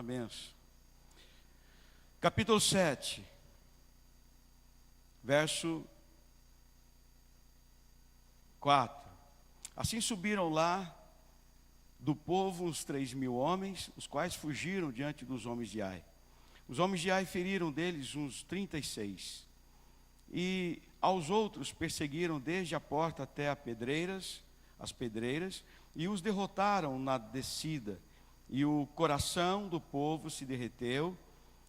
uma benção. Capítulo 7, verso 4. Assim subiram lá do povo os 3.000 homens, os quais fugiram diante dos homens de Ai. Os homens de Ai feriram deles uns 36. E aos outros perseguiram desde a porta até as pedreiras, e os derrotaram na descida. E o coração do povo se derreteu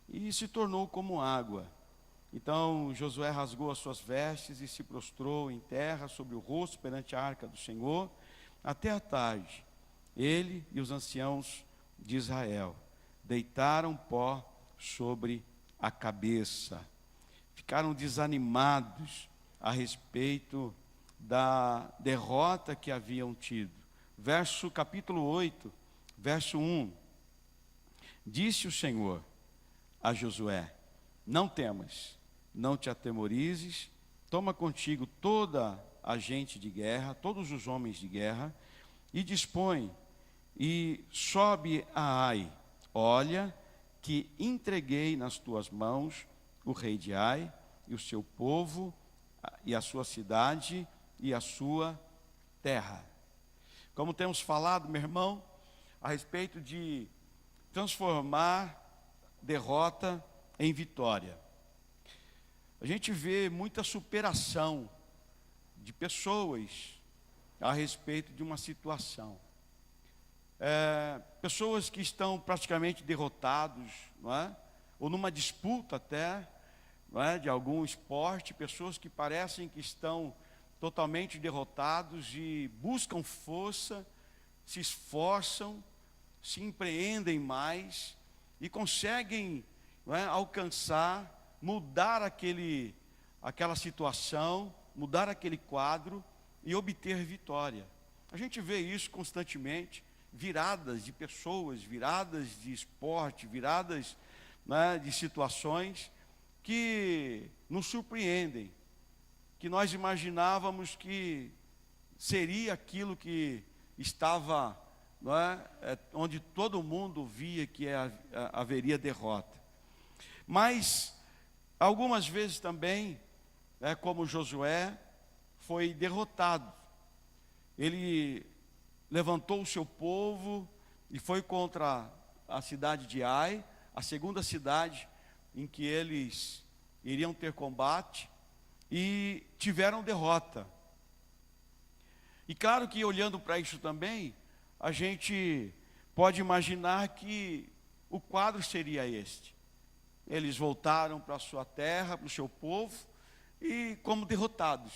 e se tornou como água. Então Josué rasgou as suas vestes e se prostrou em terra sobre o rosto perante a arca do Senhor até a tarde. Ele e os anciãos de Israel deitaram pó sobre a cabeça. Ficaram desanimados a respeito da derrota que haviam tido. Capítulo 8, verso 1. Disse o Senhor a Josué: não temas, não te atemorizes, toma contigo toda a gente de guerra, todos os homens de guerra, e dispõe, e sobe a Ai. Olha que entreguei nas tuas mãos o rei de Ai, e o seu povo, e a sua cidade, e a sua terra. Como temos falado, meu irmão, a respeito de transformar derrota em vitória. A gente vê muita superação de pessoas a respeito de uma situação. Pessoas que estão praticamente derrotados, não é? Ou numa disputa até, não é? De algum esporte, pessoas que parecem que estão totalmente derrotados e buscam força, se esforçam, se empreendem mais e conseguem, não é, alcançar, mudar aquela situação, mudar aquele quadro e obter vitória. A gente vê isso constantemente, viradas de pessoas, viradas de esporte, viradas, né, de situações que nos surpreendem, que nós imaginávamos que seria aquilo que estava, não é, onde todo mundo via que haveria derrota. Mas algumas vezes também, como Josué, foi derrotado. Ele levantou o seu povo e foi contra a cidade de Ai, a segunda cidade em que eles iriam ter combate, e tiveram derrota. E claro que olhando para isso também, a gente pode imaginar que o quadro seria este. Eles voltaram para a sua terra, para o seu povo, e como derrotados,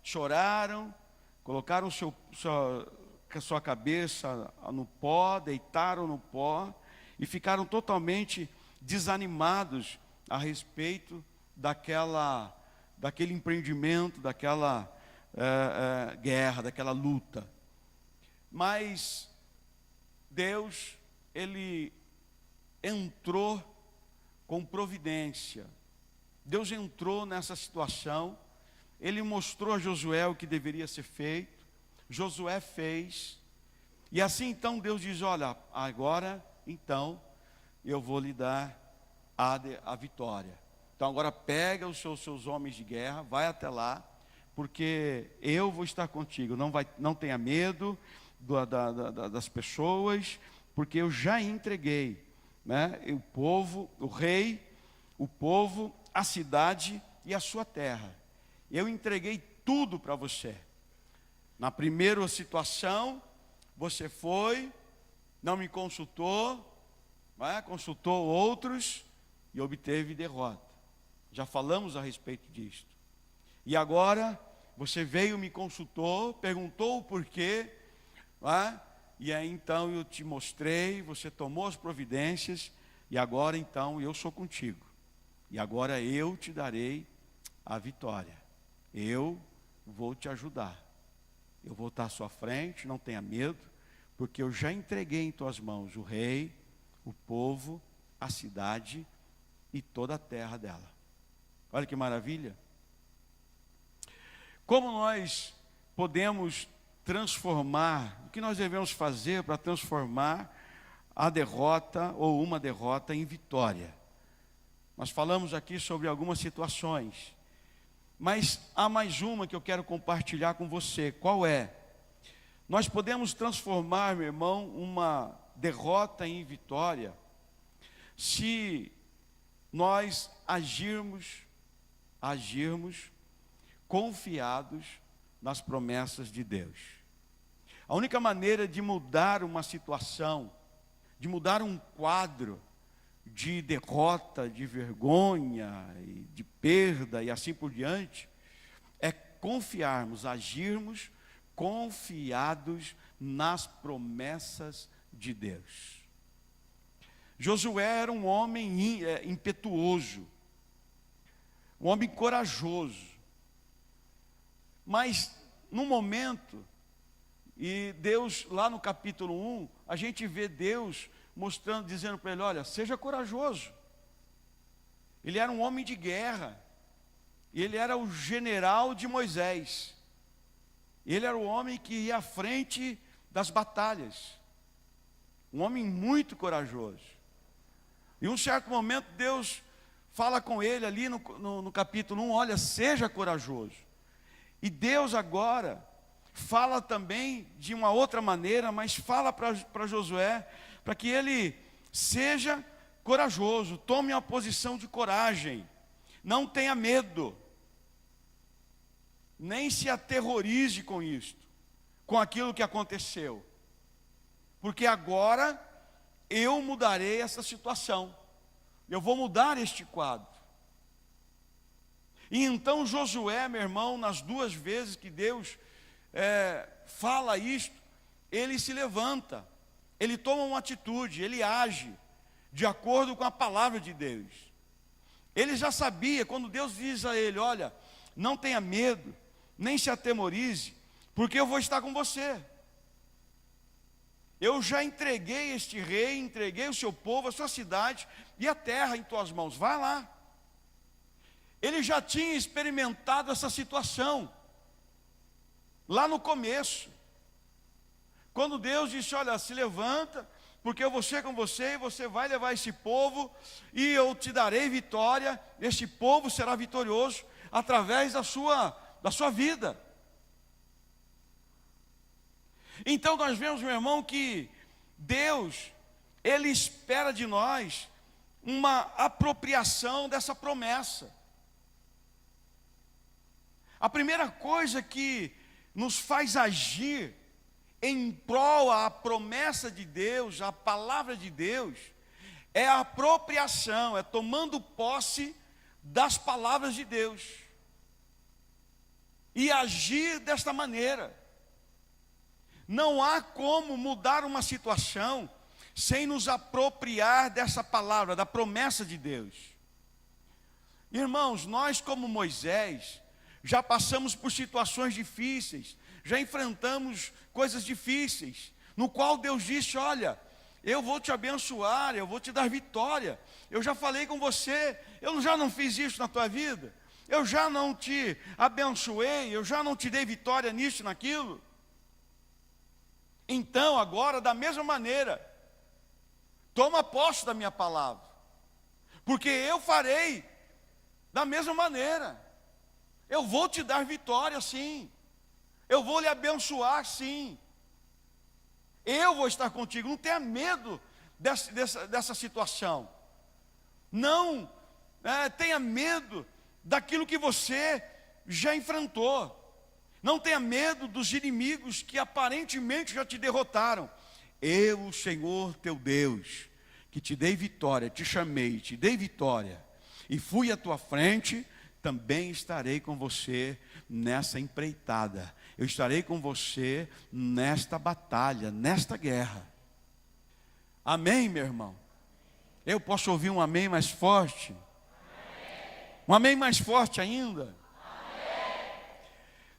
choraram, colocaram sua cabeça no pó, deitaram no pó, e ficaram totalmente desanimados a respeito daquele empreendimento, daquela guerra, daquela luta. Mas Deus, Ele entrou com providência. Deus entrou nessa situação. Ele mostrou a Josué o que deveria ser feito. Josué fez. E assim então Deus diz: olha, agora então eu vou lhe dar a vitória. Então agora pega os seus homens de guerra, vai até lá, porque eu vou estar contigo. Não tenha medo das pessoas, porque eu já entreguei, né, o povo, o rei, o povo, a cidade e a sua terra. Eu entreguei tudo para você. Na primeira situação, você foi, não me consultou, consultou outros e obteve derrota. Já falamos a respeito disto. E agora, você veio, me consultou, perguntou o porquê, e aí então eu te mostrei, você tomou as providências, e agora então eu sou contigo. E agora eu te darei a vitória. Eu vou te ajudar. Eu vou estar à sua frente, não tenha medo, porque eu já entreguei em tuas mãos o rei, o povo, a cidade e toda a terra dela. Olha que maravilha. Como nós podemos transformar, o que nós devemos fazer para transformar a derrota ou uma derrota em vitória. Nós falamos aqui sobre algumas situações, mas há mais uma que eu quero compartilhar com você. Qual é? Nós podemos transformar, meu irmão, uma derrota em vitória se nós agirmos confiados nas promessas de Deus. A única maneira de mudar uma situação, de mudar um quadro de derrota, de vergonha, de perda e assim por diante, é agirmos confiados nas promessas de Deus. Josué era um homem impetuoso, um homem corajoso, mas no momento, e Deus lá no capítulo 1, a gente vê Deus mostrando, dizendo para ele: olha, seja corajoso. Ele era um homem de guerra, ele era o general de Moisés, ele era o homem que ia à frente das batalhas, um homem muito corajoso. E um certo momento Deus fala com ele ali no capítulo 1, olha, seja corajoso. E Deus agora fala também de uma outra maneira, mas fala para Josué, para que ele seja corajoso, tome uma posição de coragem, não tenha medo, nem se aterrorize com isto, com aquilo que aconteceu, porque agora eu mudarei essa situação, eu vou mudar este quadro. E então Josué, meu irmão, nas duas vezes que Deus fala isto, ele se levanta, ele toma uma atitude, ele age de acordo com a palavra de Deus. Ele já sabia, quando Deus diz a ele: olha, não tenha medo, nem se atemorize, porque eu vou estar com você. Eu já entreguei este rei, entreguei o seu povo, a sua cidade e a terra em tuas mãos, vai lá. Ele já tinha experimentado essa situação, lá no começo, quando Deus disse: olha, se levanta, porque eu vou ser com você, e você vai levar esse povo, e eu te darei vitória, este povo será vitorioso, através da sua vida. Então nós vemos, meu irmão, que Deus, Ele espera de nós uma apropriação dessa promessa. A primeira coisa que nos faz agir em prol à promessa de Deus, à palavra de Deus, é a apropriação, é tomando posse das palavras de Deus. E agir desta maneira. Não há como mudar uma situação sem nos apropriar dessa palavra, da promessa de Deus. Irmãos, nós como Moisés, já passamos por situações difíceis, já enfrentamos coisas difíceis, no qual Deus disse: olha, eu vou te abençoar, eu vou te dar vitória, eu já falei com você, eu já não fiz isso na tua vida, eu já não te abençoei, eu já não te dei vitória nisso, naquilo. Então agora, da mesma maneira, toma posse da minha palavra, porque eu farei da mesma maneira. Eu vou te dar vitória, sim. Eu vou lhe abençoar, sim. Eu vou estar contigo. Não tenha medo dessa situação. Não tenha medo daquilo que você já enfrentou. Não tenha medo dos inimigos que aparentemente já te derrotaram. Eu, o Senhor teu Deus, que te dei vitória, te chamei, te dei vitória, e fui à tua frente, também estarei com você nessa empreitada. Eu estarei com você nesta batalha, nesta guerra. Amém, meu irmão? Eu posso ouvir um amém mais forte? Amém. Um amém mais forte ainda? Amém.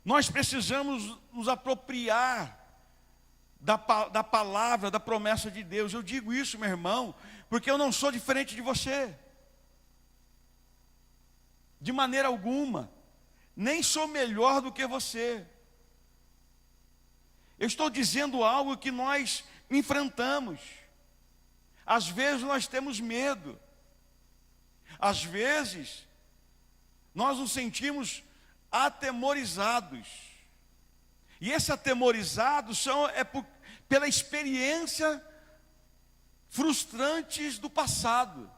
Nós precisamos nos apropriar da palavra, da promessa de Deus. Eu digo isso, meu irmão, porque eu não sou diferente de você. De maneira alguma, nem sou melhor do que você. Eu estou dizendo algo que nós enfrentamos. Às vezes nós temos medo. Às vezes nós nos sentimos atemorizados. E esse atemorizado pela experiência frustrantes do passado.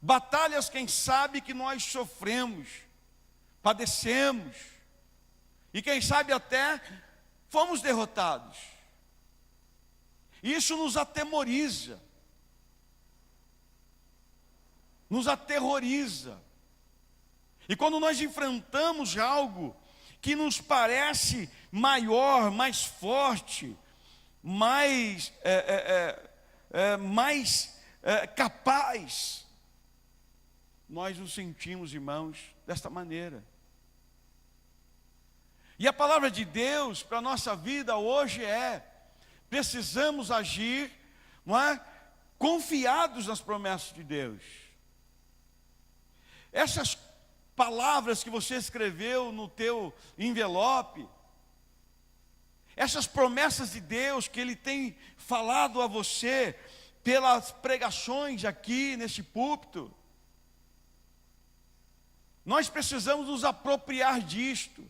Batalhas, quem sabe, que nós sofremos, padecemos. E quem sabe até fomos derrotados. Isso nos atemoriza. Nos aterroriza. E quando nós enfrentamos algo que nos parece maior, mais forte, mais capaz, nós nos sentimos, irmãos, desta maneira. E a palavra de Deus para a nossa vida hoje precisamos agir, não é? Confiados nas promessas de Deus. Essas palavras que você escreveu no teu envelope, essas promessas de Deus que Ele tem falado a você pelas pregações aqui neste púlpito, nós precisamos nos apropriar disto.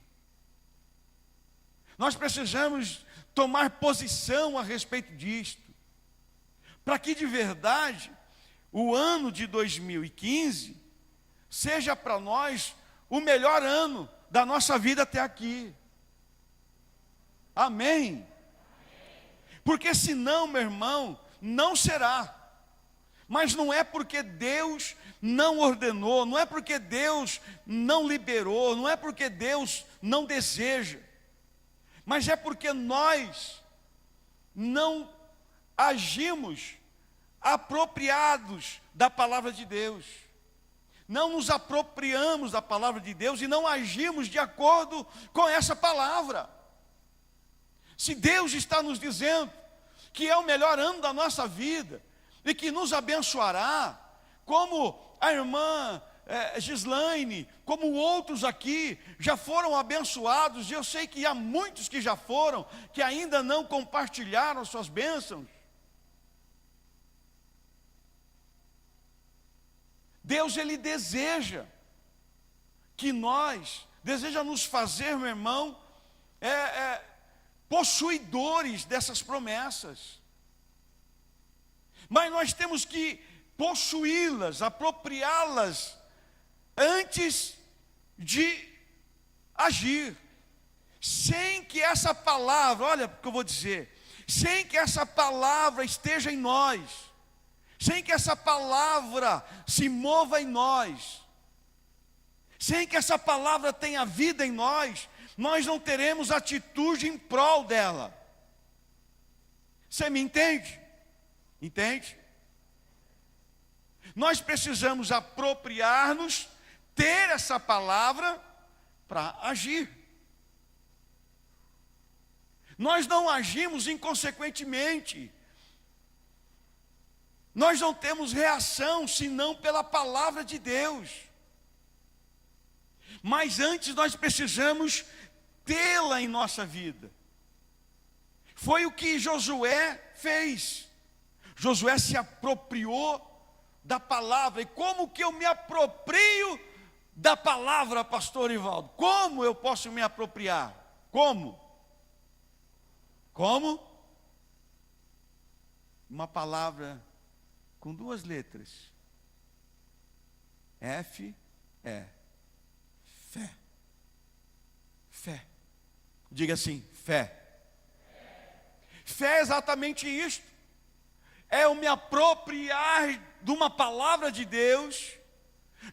Nós precisamos tomar posição a respeito disto, para que de verdade o ano de 2015 seja para nós o melhor ano da nossa vida até aqui. Amém? Porque senão, meu irmão, não será. Mas não é porque Deus não ordenou, não é porque Deus não liberou, não é porque Deus não deseja, mas é porque nós não agimos apropriados da palavra de Deus. Não nos apropriamos da palavra de Deus e não agimos de acordo com essa palavra. Se Deus está nos dizendo que é o melhor ano da nossa vida e que nos abençoará, como a irmã Gislaine, como outros aqui já foram abençoados, e eu sei que há muitos que já foram, que ainda não compartilharam as suas bênçãos. Deus, Ele deseja nos fazer, meu irmão, possuidores dessas promessas. Mas nós temos que possuí-las, apropriá-las, antes de agir. Sem que essa palavra, olha o que eu vou dizer, sem que essa palavra esteja em nós, sem que essa palavra se mova em nós, sem que essa palavra tenha vida em nós, nós não teremos atitude em prol dela. Você me entende? Entende? Nós precisamos apropriar-nos, ter essa palavra para agir. Nós não agimos inconsequentemente. Nós não temos reação senão pela palavra de Deus. Mas antes nós precisamos tê-la em nossa vida. Foi o que Josué fez. Josué se apropriou da palavra. E como que eu me aproprio da palavra, pastor Ivaldo? Como eu posso me apropriar? Como? Como? Uma palavra com duas letras. F, E. Fé. Fé. Diga assim, fé. Fé é exatamente isto. É eu me apropriar de uma palavra de Deus,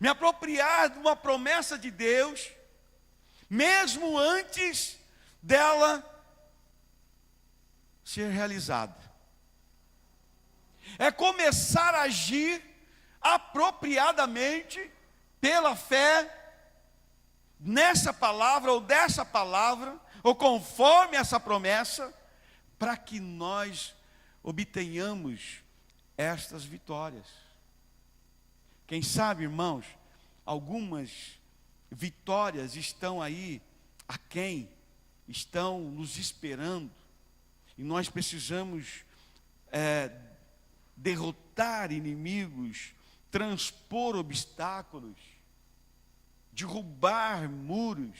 me apropriar de uma promessa de Deus, mesmo antes dela ser realizada. É começar a agir apropriadamente pela fé nessa palavra ou dessa palavra, ou conforme essa promessa, para que nós obtenhamos estas vitórias. Quem sabe, irmãos, algumas vitórias estão aí aquém, estão nos esperando, e nós precisamos derrotar inimigos, transpor obstáculos, derrubar muros,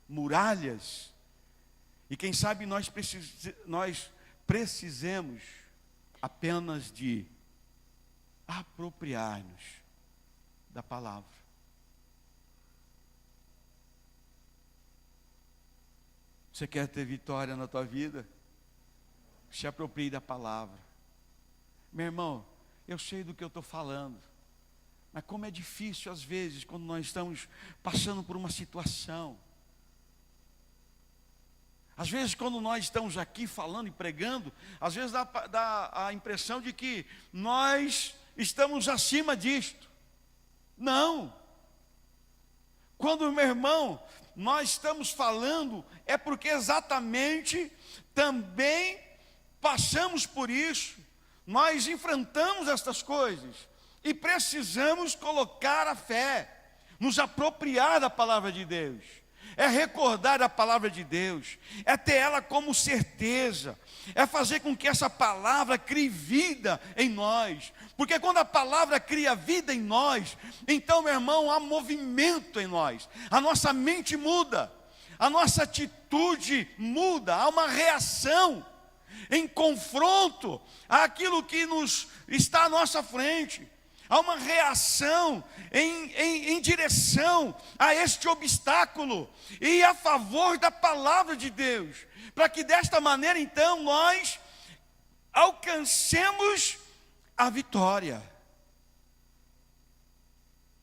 muralhas. E quem sabe nós precisemos apenas de apropriar-nos da palavra. Você quer ter vitória na tua vida? Se aproprie da palavra. Meu irmão, eu sei do que eu estou falando, mas como é difícil às vezes quando nós estamos passando por uma situação. Às vezes quando nós estamos aqui falando e pregando, às vezes dá a impressão de que nós estamos acima disto. Não. Quando, meu irmão, nós estamos falando, é porque exatamente também passamos por isso. Nós enfrentamos estas coisas e precisamos colocar a fé, nos apropriar da palavra de Deus. É recordar a palavra de Deus, é ter ela como certeza, é fazer com que essa palavra crie vida em nós, porque quando a palavra cria vida em nós, então, meu irmão, há movimento em nós, a nossa mente muda, a nossa atitude muda, há uma reação em confronto àquilo que está à nossa frente. Há uma reação em direção a este obstáculo e a favor da palavra de Deus, para que desta maneira então nós alcancemos a vitória.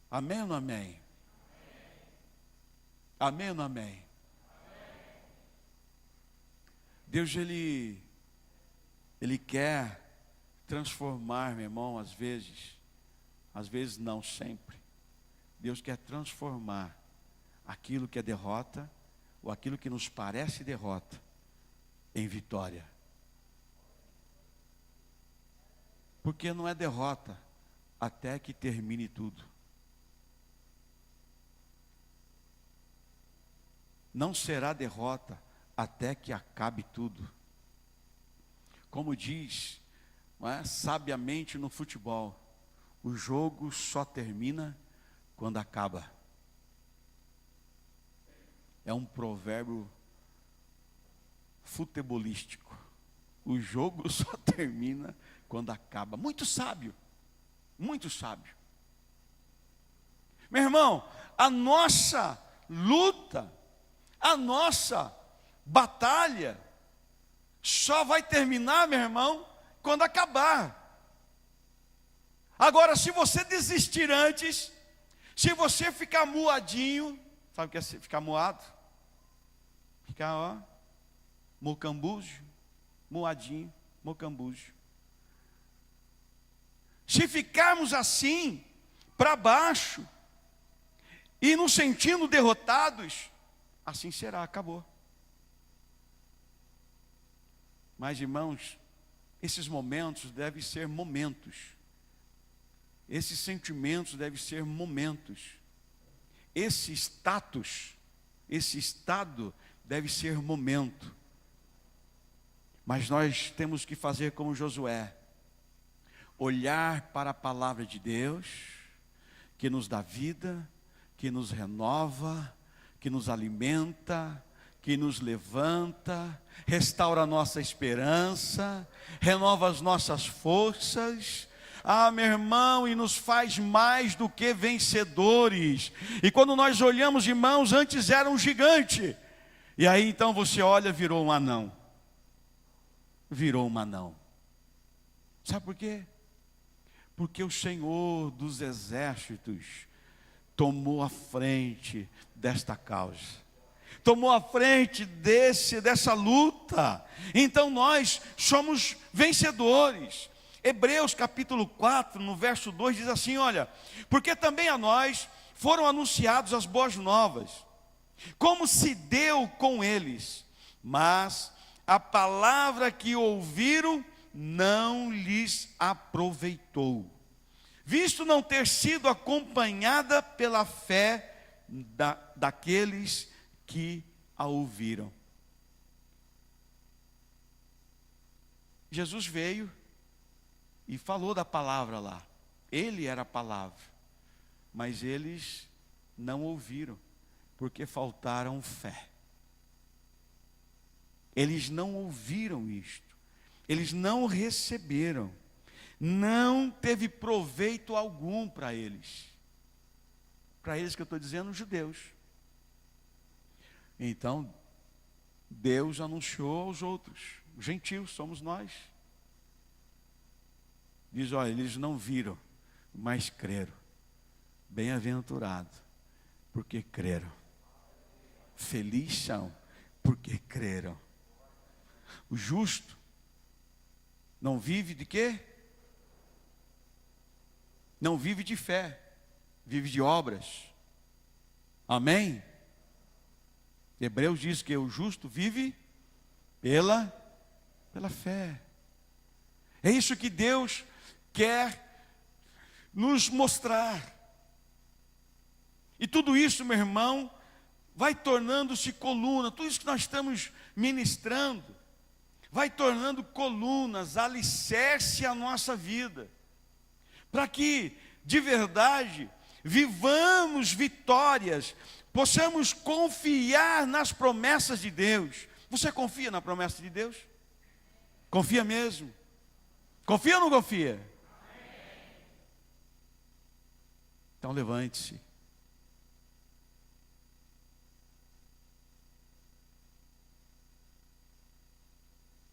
Amém ou não amém? Amém ou não amém? Deus, Ele quer transformar, meu irmão, às vezes não, sempre. Deus quer transformar aquilo que é derrota, ou aquilo que nos parece derrota, em vitória. Porque não é derrota até que termine tudo. Não será derrota até que acabe tudo. Como diz, não é, sabiamente no futebol, o jogo só termina quando acaba. É um provérbio futebolístico. O jogo só termina quando acaba. Muito sábio. Muito sábio. Meu irmão, a nossa luta, a nossa batalha, só vai terminar, meu irmão, quando acabar. Agora, se você desistir antes, se você ficar moadinho, sabe o que é ficar moado? Ficar, ó, mocambujo, moadinho, mocambujo. Se ficarmos assim, para baixo, e nos sentindo derrotados, assim será, acabou. Mas, irmãos, esses momentos devem ser momentos. Esses sentimentos devem ser momentos. Esse status, esse estado deve ser momento. Mas nós temos que fazer como Josué. Olhar para a palavra de Deus, que nos dá vida, que nos renova, que nos alimenta, que nos levanta, restaura a nossa esperança, renova as nossas forças. Ah, meu irmão, e nos faz mais do que vencedores. E quando nós olhamos, irmãos, antes era um gigante. E aí então você olha, virou um anão. Virou um anão. Sabe por quê? Porque o Senhor dos exércitos tomou a frente desta causa. Tomou a frente dessa luta. Então nós somos vencedores. Hebreus capítulo 4, no verso 2 diz assim, olha, porque também a nós foram anunciados as boas novas, como se deu com eles, mas a palavra que ouviram não lhes aproveitou, visto não ter sido acompanhada pela fé daqueles que a ouviram. Jesus veio e falou da palavra lá. Ele era a palavra, mas eles não ouviram, porque faltaram fé. Eles não ouviram isto, eles não receberam, não teve proveito algum para eles que eu estou dizendo, os judeus. Então, Deus anunciou aos outros, os gentios, somos nós. Diz, olha, eles não viram, mas creram. Bem-aventurado, porque creram. Felizes são, porque creram. O justo não vive de quê? Não vive de fé, vive de obras. Amém? Hebreus diz que o justo vive pela fé. É isso que Deus quer nos mostrar. E tudo isso, meu irmão, vai tornando-se coluna. Tudo isso que nós estamos ministrando vai tornando colunas, alicerce à nossa vida, para que, de verdade, vivamos vitórias, possamos confiar nas promessas de Deus. Você confia na promessa de Deus? Confia mesmo? Confia ou não confia? Então levante-se.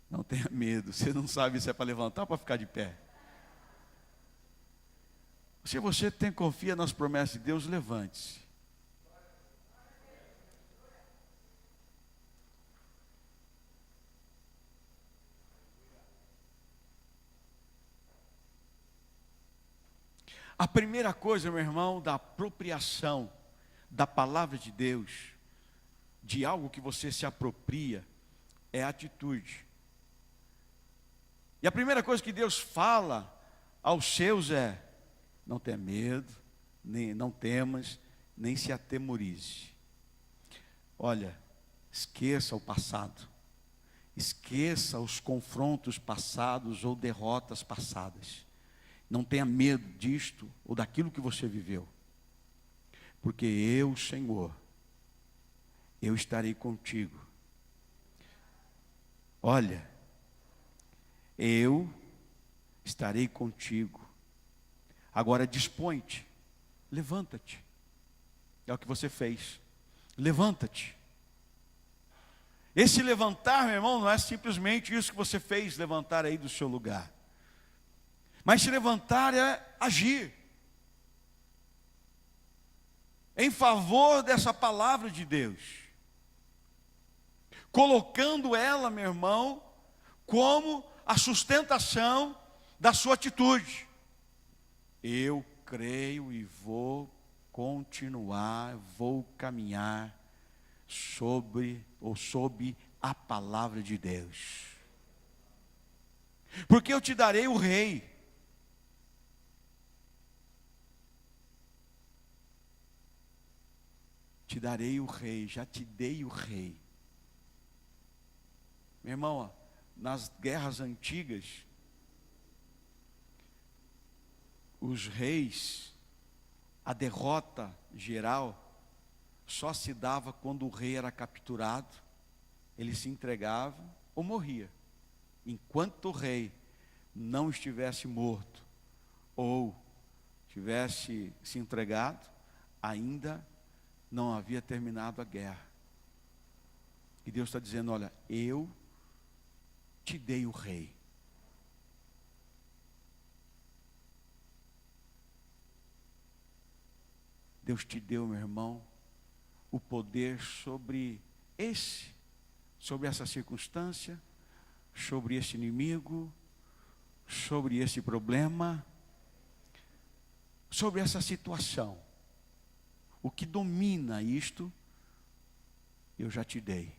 Não tenha medo, você não sabe se é para levantar ou para ficar de pé. Se você confia nas promessas de Deus, levante-se. A primeira coisa, meu irmão, da apropriação da palavra de Deus, de algo que você se apropria, é a atitude. E a primeira coisa que Deus fala aos seus é: não tenha medo, não temas, nem se atemorize. Olha, esqueça o passado, esqueça os confrontos passados ou derrotas passadas. Não tenha medo disto ou daquilo que você viveu, porque eu, Senhor, eu estarei contigo. Olha, eu estarei contigo. Agora dispõe-te, levanta-te. É o que você fez. Levanta-te. Esse levantar, meu irmão, não é simplesmente isso que você fez, levantar aí do seu lugar. Mas se levantar é agir em favor dessa palavra de Deus, colocando ela, meu irmão, como a sustentação da sua atitude. Eu creio e vou continuar, vou caminhar sob a palavra de Deus. Porque eu te darei o rei. Te darei o rei, já te dei o rei. Meu irmão, ó, nas guerras antigas, os reis, a derrota geral, só se dava quando o rei era capturado, ele se entregava ou morria. Enquanto o rei não estivesse morto ou tivesse se entregado, ainda não havia terminado a guerra. E Deus está dizendo: olha, eu te dei o rei. Deus te deu, meu irmão, o poder sobre essa circunstância, sobre esse inimigo, sobre esse problema, sobre essa situação. O que domina isto, eu já te dei.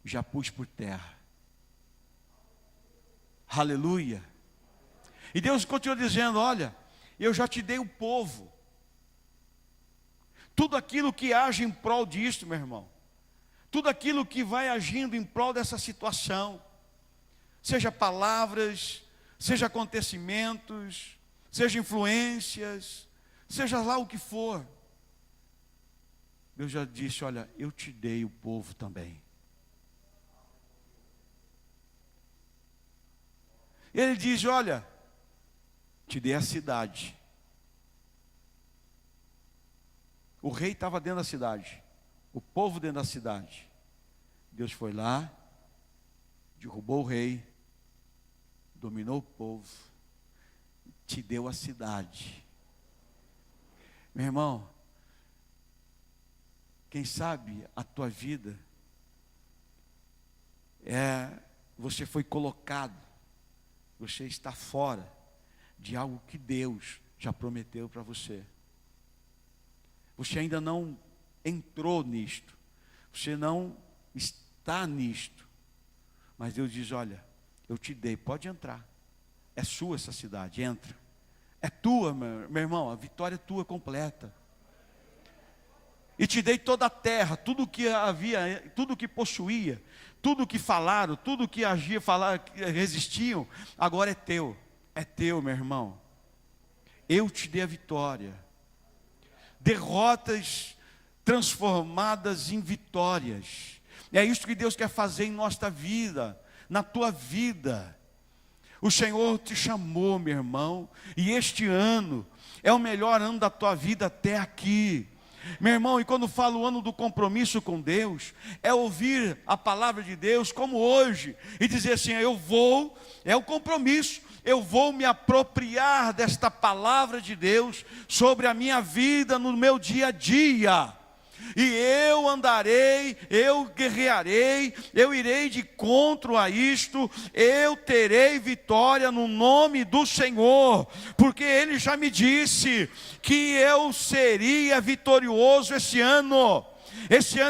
Já pus por terra. Aleluia. E Deus continua dizendo: olha, eu já te dei o povo. Tudo aquilo que age em prol disto, meu irmão. Tudo aquilo que vai agindo em prol dessa situação. Seja palavras, seja acontecimentos, seja influências, seja lá o que for. Deus já disse, olha, eu te dei o povo também. Ele diz, olha, te dei a cidade. O rei estava dentro da cidade, o povo dentro da cidade. Deus foi lá, derrubou o rei, dominou o povo, te deu a cidade. Meu irmão, quem sabe a tua vida você foi colocado, você está fora de algo que Deus já prometeu para você. Você ainda não entrou nisto, você não está nisto, mas Deus diz, olha, eu te dei, pode entrar, é sua essa cidade, entra, é tua, meu irmão, a vitória é tua completa, e te dei toda a terra, tudo que havia, tudo que possuía, tudo que falaram, tudo que agia, falaram, resistiam, agora é teu, meu irmão, eu te dei a vitória, derrotas transformadas em vitórias, é isso que Deus quer fazer em nossa vida, na tua vida. O Senhor te chamou, meu irmão, e este ano é o melhor ano da tua vida até aqui. Meu irmão, e quando falo o ano do compromisso com Deus, é ouvir a palavra de Deus como hoje, e dizer assim, é o compromisso, eu vou me apropriar desta palavra de Deus sobre a minha vida no meu dia a dia. E eu andarei, eu guerrearei, eu irei de encontro a isto, eu terei vitória no nome do Senhor, porque Ele já me disse que eu seria vitorioso esse ano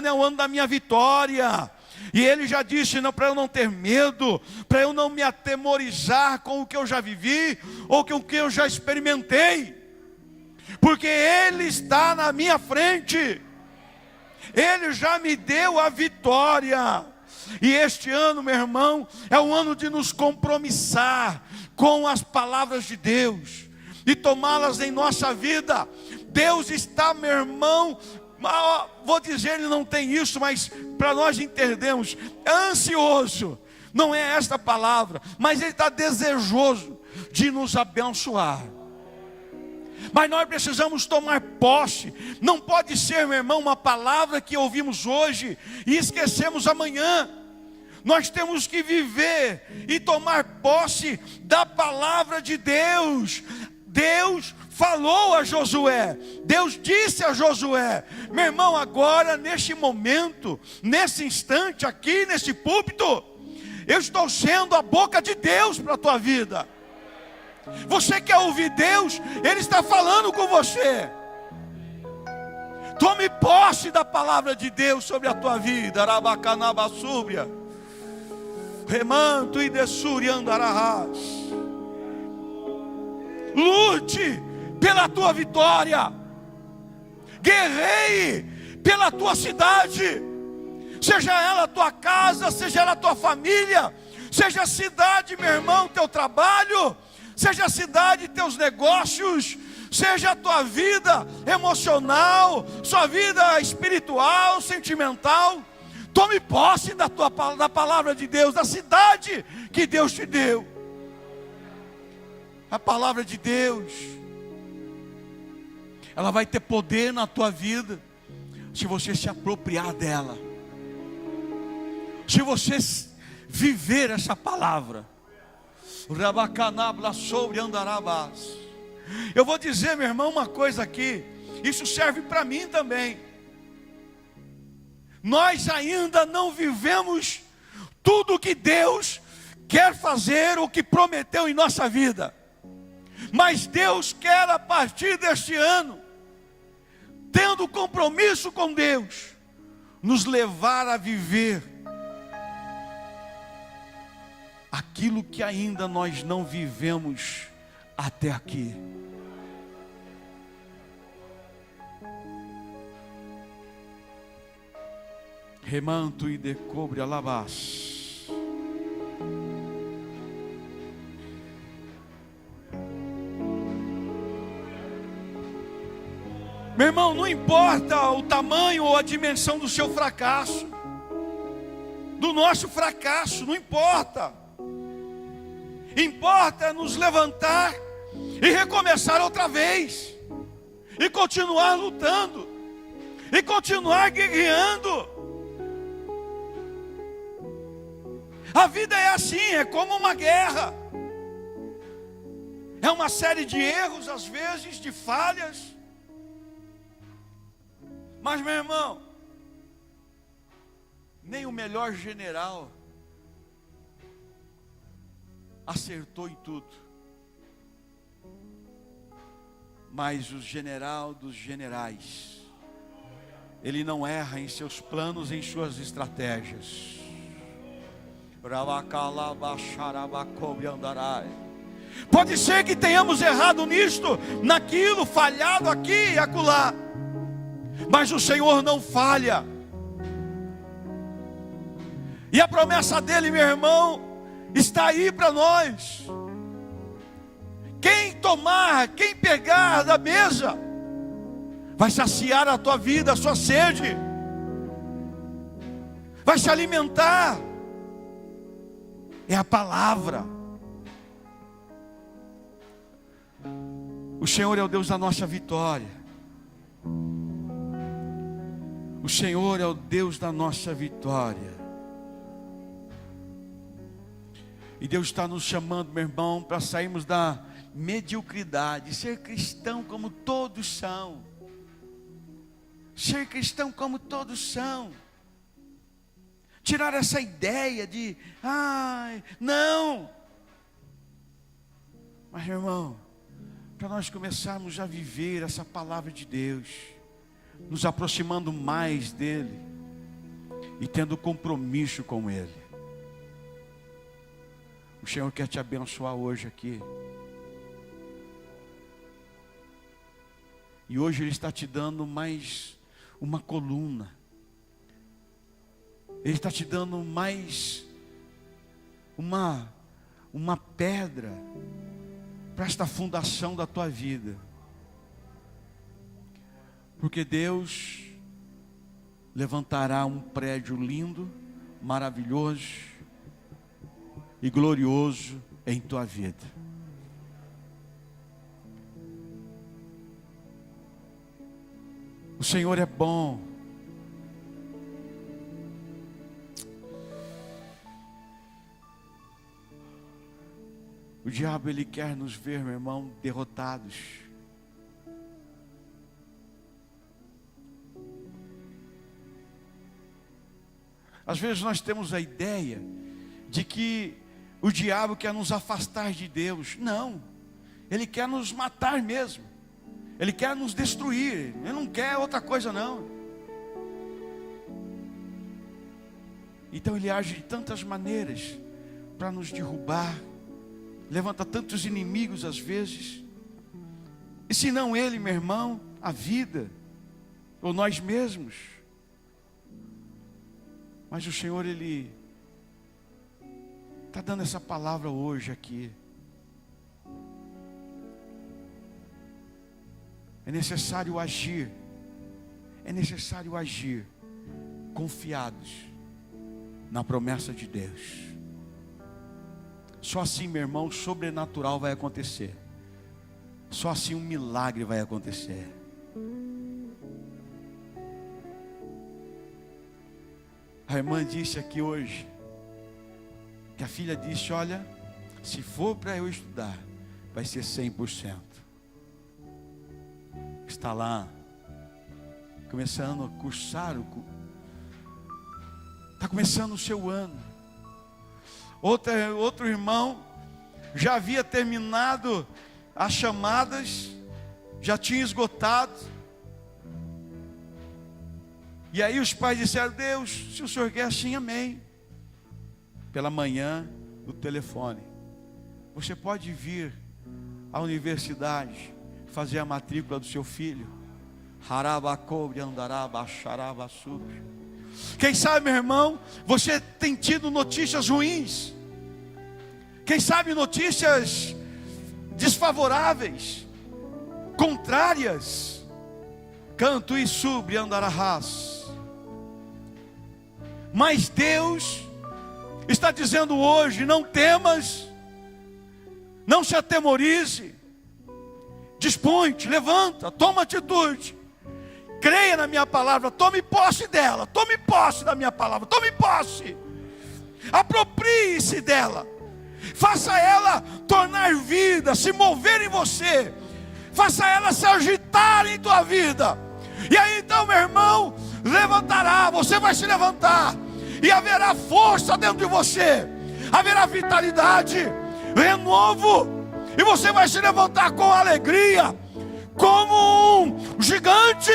é o ano da minha vitória, e Ele já disse, não, para eu não ter medo, para eu não me atemorizar com o que eu já vivi, ou com o que eu já experimentei, porque Ele está na minha frente, Ele já me deu a vitória. E este ano, meu irmão, é o ano de nos compromissar com as palavras de Deus e tomá-las em nossa vida. Deus está, meu irmão, vou dizer, Ele não tem isso, mas para nós entendermos, ansioso, não é esta palavra, mas Ele está desejoso de nos abençoar. Mas nós precisamos tomar posse. Não pode ser, meu irmão, uma palavra que ouvimos hoje e esquecemos amanhã. Nós temos que viver e tomar posse da palavra de Deus. Deus falou a Josué, Deus disse a Josué, meu irmão, agora neste momento, nesse instante aqui, nesse púlpito, eu estou sendo a boca de Deus para a tua vida. Você quer ouvir Deus? Ele está falando com você. Tome posse da palavra de Deus sobre a tua vida. Arabacanabasúbia, remanto e dessuri andarás. Lute pela tua vitória. Guerreie pela tua cidade. Seja ela a tua casa, seja ela a tua família, seja a cidade, meu irmão, teu trabalho, seja a cidade, teus negócios, seja a tua vida emocional, sua vida espiritual, sentimental. Tome posse da palavra de Deus, da cidade que Deus te deu. A palavra de Deus, ela vai ter poder na tua vida, se você se apropriar dela, se você viver essa palavra. Sobre andarabás. Eu vou dizer, meu irmão, uma coisa aqui, isso serve para mim também. Nós ainda não vivemos tudo o que Deus quer fazer, o que prometeu em nossa vida, mas Deus quer, a partir deste ano, tendo compromisso com Deus, nos levar a viver aquilo que ainda nós não vivemos até aqui. Remanto e decobre alabás. Meu irmão, não importa o tamanho ou a dimensão do seu fracasso, do nosso fracasso, não importa. Importa nos levantar e recomeçar outra vez, e continuar lutando, e continuar guerreando. A vida é assim, é como uma guerra. É uma série de erros, às vezes, de falhas. Mas, meu irmão, nem o melhor general acertou em tudo. Mas o general dos generais, ele não erra em seus planos, em suas estratégias. Pode ser que tenhamos errado nisto, naquilo, falhado aqui e acolá, mas o Senhor não falha. E a promessa dele, meu irmão, está aí para nós. Quem tomar, quem pegar da mesa, vai saciar a tua vida, a sua sede, vai se alimentar. É a palavra. O Senhor é o Deus da nossa vitória. O Senhor é o Deus da nossa vitória. E Deus está nos chamando, meu irmão, para sairmos da mediocridade, ser cristão como todos são. Ser cristão como todos são. Tirar essa ideia de, não. Mas, meu irmão, para nós começarmos a viver essa palavra de Deus, nos aproximando mais dEle e tendo compromisso com Ele. O Senhor quer te abençoar hoje aqui. E hoje Ele está te dando mais uma coluna. Ele está te dando mais uma pedra para esta fundação da tua vida. Porque Deus levantará um prédio lindo, maravilhoso e glorioso em tua vida. O Senhor é bom. O diabo, ele quer nos ver, meu irmão, derrotados. Às vezes nós temos a ideia de que o diabo quer nos afastar de Deus. Não, ele quer nos matar mesmo. Ele quer nos destruir. Ele não quer outra coisa não. Então ele age de tantas maneiras para nos derrubar. Levanta tantos inimigos às vezes. E se não ele, meu irmão, a vida, ou nós mesmos. Mas o Senhor, Ele está dando essa palavra hoje aqui. É necessário agir. É necessário agir confiados na promessa de Deus. Só assim, meu irmão, o sobrenatural vai acontecer. Só assim um milagre vai acontecer. A irmã disse aqui hoje, que a filha disse, olha, se for para eu estudar, vai ser 100%. Está lá, começando a cursar, está começando o seu ano. Outro irmão já havia terminado as chamadas, já tinha esgotado. E aí os pais disseram, Deus, se o Senhor quer assim, amém. Pela manhã, o telefone. Você pode vir à universidade, fazer a matrícula do seu filho. Quem sabe, meu irmão, você tem tido notícias ruins. Quem sabe notícias desfavoráveis, contrárias. Canto e sobre andarás. Mas Deus está dizendo hoje: não temas, não se atemorize, dispõe-te, levanta, toma atitude, creia na minha palavra, tome posse dela, tome posse da minha palavra, tome posse, aproprie-se dela, faça ela tornar vida, se mover em você, faça ela se agitar em tua vida. E aí então, meu irmão, levantará, você vai se levantar, e haverá força dentro de você, haverá vitalidade, renovo, e você vai se levantar com alegria, como um gigante,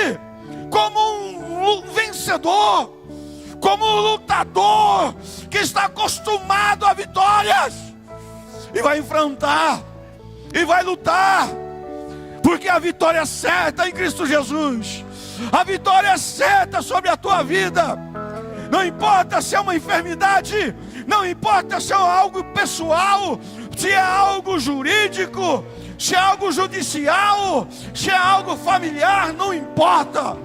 como um vencedor, como um lutador que está acostumado a vitórias, e vai enfrentar, e vai lutar, porque a vitória é certa em Cristo Jesus. A vitória é certa sobre a tua vida. Não importa se é uma enfermidade, não importa se é algo pessoal, se é algo jurídico, se é algo judicial, se é algo familiar, não importa.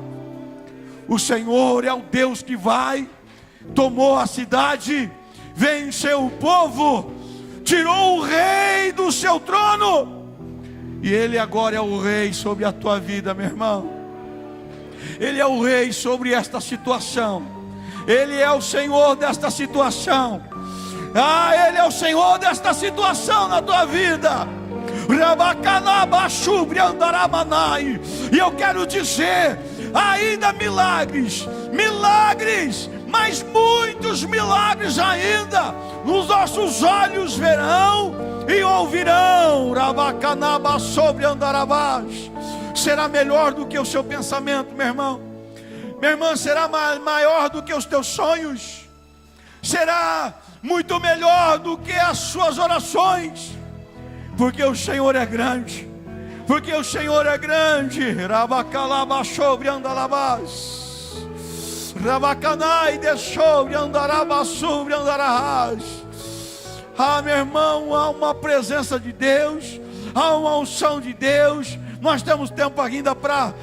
O Senhor é o Deus que vai, tomou a cidade, venceu o povo, tirou o rei do seu trono, e Ele agora é o rei sobre a tua vida, meu irmão. Ele é o rei sobre esta situação. Ele é o Senhor desta situação. Ele é o Senhor desta situação na tua vida. E eu quero dizer, ainda milagres, milagres, mas muitos milagres ainda, os nossos olhos verão e ouvirão. Sobre andarabás. Será melhor do que o seu pensamento, meu irmão. Minha irmã, será maior do que os teus sonhos. Será muito melhor do que as suas orações. Porque o Senhor é grande. Porque o Senhor é grande. Rabacalaba sobre andalabás. Rabacanai de sobre andarabás sobre andarás. Meu irmão, há uma presença de Deus. Há uma unção de Deus. Nós temos tempo ainda para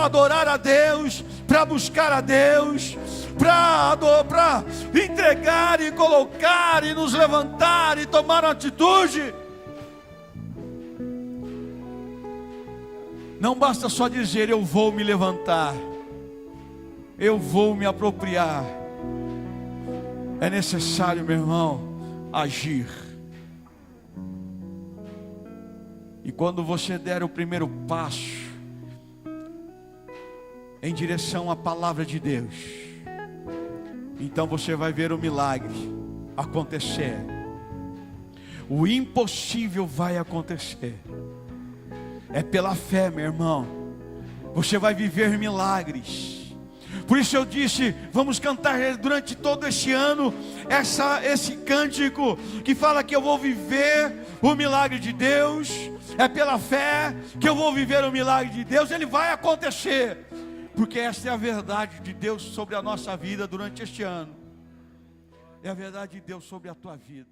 adorar a Deus, para buscar a Deus, para entregar e colocar e nos levantar e tomar uma atitude. Não basta só dizer: eu vou me levantar, eu vou me apropriar. É necessário, meu irmão, agir. E quando você der o primeiro passo em direção à palavra de Deus, então você vai ver o milagre acontecer. O impossível vai acontecer. É pela fé, meu irmão. Você vai viver milagres. Por isso eu disse, vamos cantar durante todo este ano esse cântico que fala que eu vou viver o milagre de Deus. É pela fé que eu vou viver o milagre de Deus. Ele vai acontecer, porque esta é a verdade de Deus sobre a nossa vida durante este ano. É a verdade de Deus sobre a tua vida.